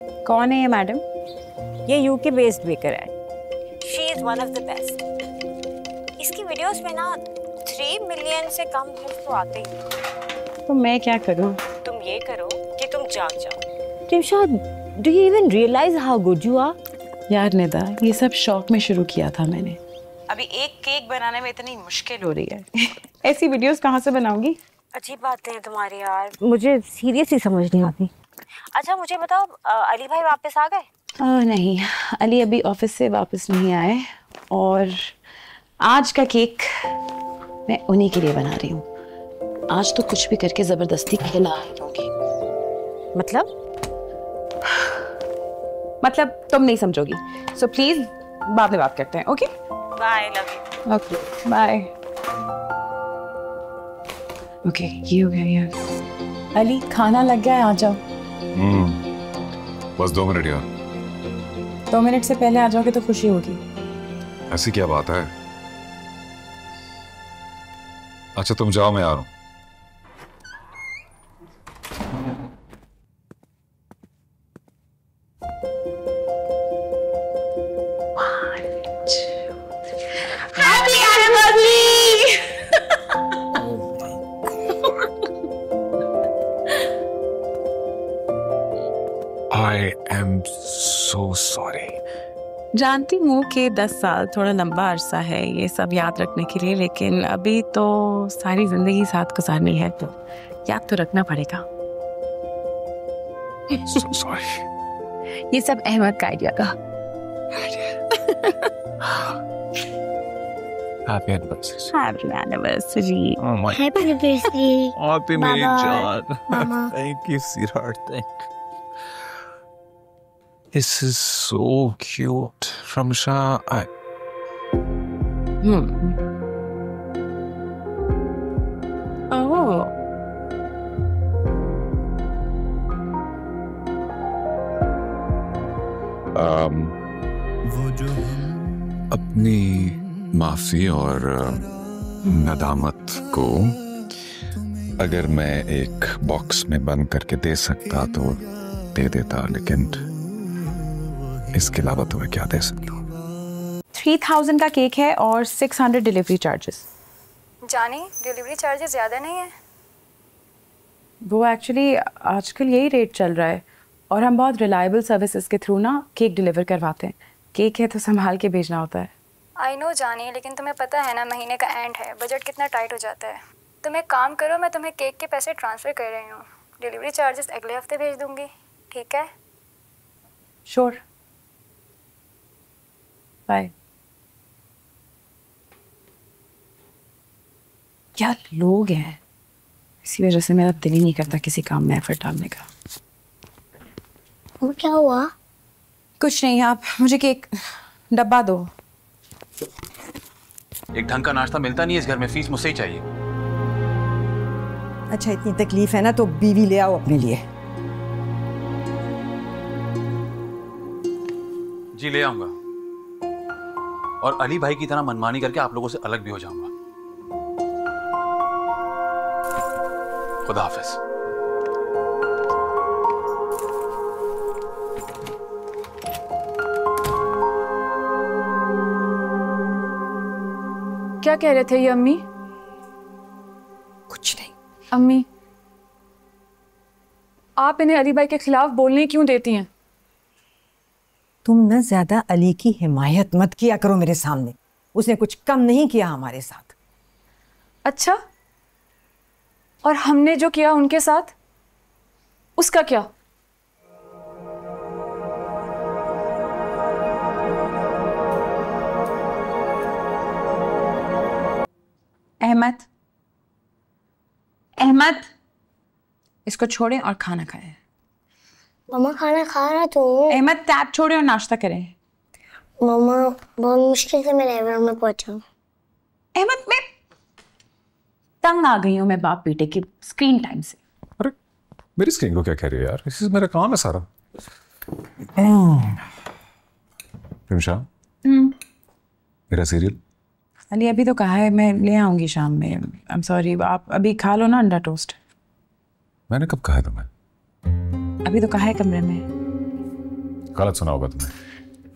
कौन है ये मैडम? ये यूके बेस्ड बेकर है। She is one of the best. इसकी वीडियोस में ना 3 मिलियन से कम व्यूज तो आते ही नहीं। तो मैं क्या करूं? तुम ये करो कि तुम जाग जाओ। Rimshad, do you even realise how good you are? यार निदा, ये सब शौक में शुरू किया था मैंने। अभी एक केक बनाने में इतनी मुश्किल हो रही है। ऐसी वीडियोस कहाँ से बनाऊंगी? अजीब बातें हैं तुम्हारी यार, मुझे सीरियसली समझ नहीं आती। अच्छा मुझे बताओ, अली भाई वापस आ गए? नहीं, अली अभी ऑफिस से वापस नहीं आए और आज का केक मैं उन्हीं के लिए बना रही हूँ। आज तो कुछ भी करके जबरदस्ती खिला दूंगी। मतलब तुम नहीं समझोगी, सो प्लीज बाद में बात करते हैं। Okay bye, love you. Okay bye. Okay ये हो गया यार। अली खाना लग गया है, आ जाओ। बस 2 मिनट यार। 2 मिनट से पहले आ जाओगे तो खुशी होगी। ऐसी क्या बात है? अच्छा तुम जाओ, मैं आ रहा हूं। I am so sorry. जानती हूँ कि 10 साल थोड़ा लंबा अरसा है ये सब याद रखने के लिए, लेकिन अभी तो सारी जिंदगी साथ गुजारनी है तो याद तो रखना पड़ेगा। So sorry. ये सब अहमद का आइडिया था। Happy anniversary. Happy anniversary. Oh my. Happy anniversary. Happy Baba. मेरी जान. Mama. Thank you, sweetheart. Thank you. This is so cute. From Shah. Oh. अपनी माफी और नदामत को अगर मैं एक बॉक्स में बंद करके दे सकता तो दे देता, लेकिन इसके अलावा तो मैं क्या दे सकता हूँ। 3000 का केक है और 600 डिलीवरी चार्जेस। जानी, डिलीवरी चार्जेस ज़्यादा नहीं है? वो एक्चुअली आजकल यही रेट चल रहा है और हम बहुत रिलायबल सर्विसेज के थ्रू ना केक डिलीवर करवाते हैं। केक है तो संभाल के भेजना होता है। आई नो जानी, लेकिन तुम्हें पता है ना महीने का एंड है, बजट कितना टाइट हो जाता है। तुम एक काम करो, मैं तुम्हें केक के पैसे ट्रांसफ़र कर रही हूँ। डिलीवरी चार्जेस अगले हफ्ते भेज दूँगी, ठीक है? श्योर। बाय। क्या लोग हैं, इसी वजह से मेरा दिल ही नहीं करता किसी काम में एफर्ट डालने का। वो क्या हुआ? कुछ नहीं, आप मुझे केक डब्बा दो। एक ढंग का नाश्ता मिलता नहीं है इस घर में, फीस मुझसे ही चाहिए। अच्छा इतनी तकलीफ है ना तो बीवी ले आओ अपने लिए। जी ले आऊंगा, और अली भाई की तरह मनमानी करके आप लोगों से अलग भी हो जाऊंगा। खुदा हाफिज। क्या कह रहे थे ये अम्मी? कुछ नहीं। अम्मी, आप इन्हें अली भाई के खिलाफ बोलने क्यों देती हैं? तुम ना ज्यादा अली की हिमायत मत किया करो मेरे सामने। उसने कुछ कम नहीं किया हमारे साथ। अच्छा, और हमने जो किया उनके साथ, उसका क्या? अहमद, अहमद, इसको छोड़ें और खाना खाएं। मम्मा खाना खा रहा तो हूँ। अहमद टैब छोड़ें और नाश्ता करें। मम्मा बहुत मुश्किल से मैं लेवल में पहुंचा। अहमद मैं तंग आ गई हूँ मैं बाप बेटे की स्क्रीन टाइम से। अरे मेरी स्क्रीन को क्या कह रही है यार, इसी मेरा काम है सारा। रिमशा, मेरा सीरियल। अली अभी तो कहा है मैं ले आऊंगी शाम में। आई एम सॉरी, आप अभी खा लो ना अंडा टोस्ट। मैंने कब कहा तुम्हें? अभी तो कहा है कमरे में। गलत सुना होगा तुमने।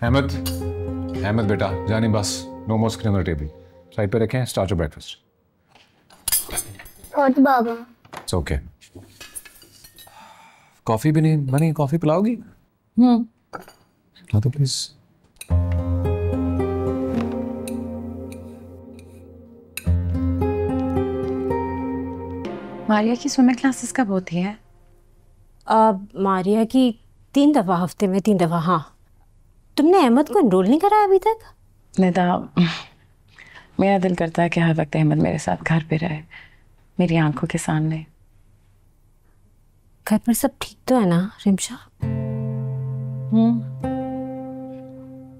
अहमद, अहमद बेटा जानी बस, no more screen on the table, side पे रखें, स्टार्ट योर ब्रेकफास्ट। और बाबा इट्स ओके। कॉफी भी नहीं बनी, कॉफी पिलाओगी? हाँ तो प्लीज। मारिया की स्विमिंग क्लासेस कब होती हैं? मारिया की 3 दफ़ा हफ्ते में 3 दफ़ा। हाँ, तुमने अहमद को एनरोल नहीं कराया अभी तक? निदा, मेरा दिल करता है कि हर वक्त अहमद मेरे साथ घर पे रहे, मेरी आंखों के सामने। घर पर सब ठीक तो है ना रिमशा?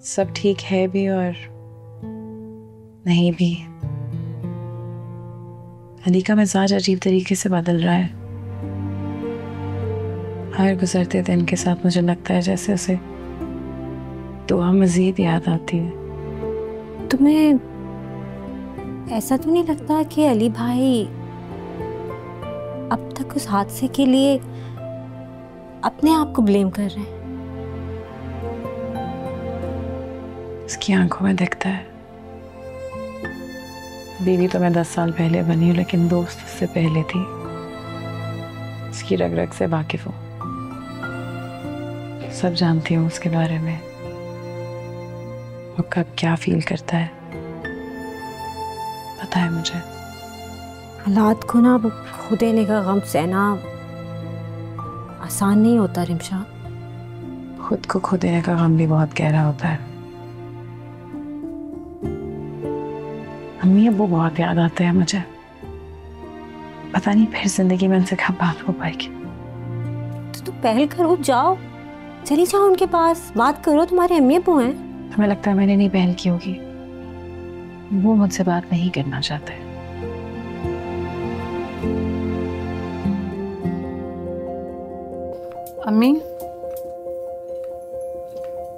सब ठीक है भी और नहीं भी। अली का मिजाज अजीब तरीके से बदल रहा है। हर गुजरते दिन के साथ मुझे लगता है जैसे उसे दुआ मजीद याद आती है। तुम्हें ऐसा तो नहीं लगता कि अली भाई अब तक उस हादसे के लिए अपने आप को ब्लेम कर रहे हैं? उसकी आंखों में दिखता है। बीवी तो मैं 10 साल पहले बनी हूँ, लेकिन दोस्त उससे पहले थी। उसकी रग रग से वाकिफ हूँ, सब जानती हूँ उसके बारे में। वो कब क्या फील करता है पता है मुझे। हालात को ना खो देने का गम सहना आसान नहीं होता रिमशा। खुद को खो देने का गम भी बहुत गहरा होता है। अम्मी अब्बू बहुत याद आते हैं मुझे। पता नहीं फिर जिंदगी में उनसे कब बात हो पाएगी। तो तुम पहल करो, जाओ, चली जाओ उनके पास, बात करो। तुम्हारे अम्मी अब्बू हैं। तुम्हें लगता है मैंने नहीं पहल की होगी? वो मुझसे बात नहीं करना चाहते। अम्मी,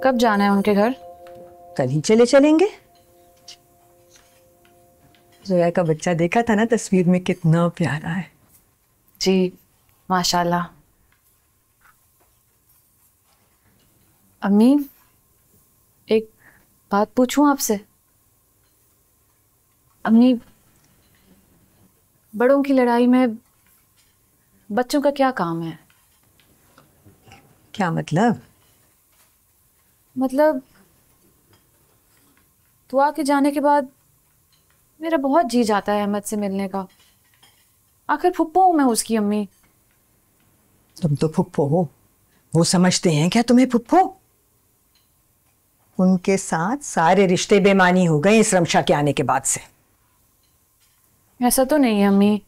कब जाना है उनके घर? कल ही चलेंगे। जोया का बच्चा देखा था ना तस्वीर में, कितना प्यारा है। जी माशाल्लाह। अम्मी, एक बात पूछूं आपसे? अम्मी, बड़ों की लड़ाई में बच्चों का क्या काम है? क्या मतलब? मतलब दुआ के जाने के बाद मेरा बहुत जी जाता है अहमद से मिलने का। आखिर फुप्पो हूं मैं उसकी। अम्मी, तुम तो फुप्पो हो, वो समझते हैं क्या तुम्हें फुप्पो? उनके साथ सारे रिश्ते बेमानी हो गए इस रमशा के आने के बाद से। ऐसा तो नहीं है अम्मी।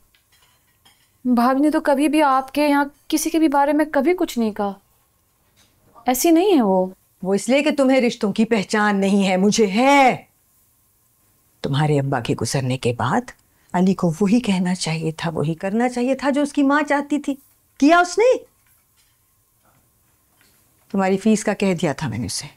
भाभी ने तो कभी भी आपके यहाँ किसी के भी बारे में कभी कुछ नहीं कहा। ऐसी नहीं है वो इसलिए कि तुम्हें रिश्तों की पहचान नहीं है, मुझे है। तुम्हारे अब्बा के गुजरने के बाद अली को वही कहना चाहिए था, वही करना चाहिए था जो उसकी माँ चाहती थी। किया उसने? तुम्हारी फीस का कह दिया था मैंने उसे।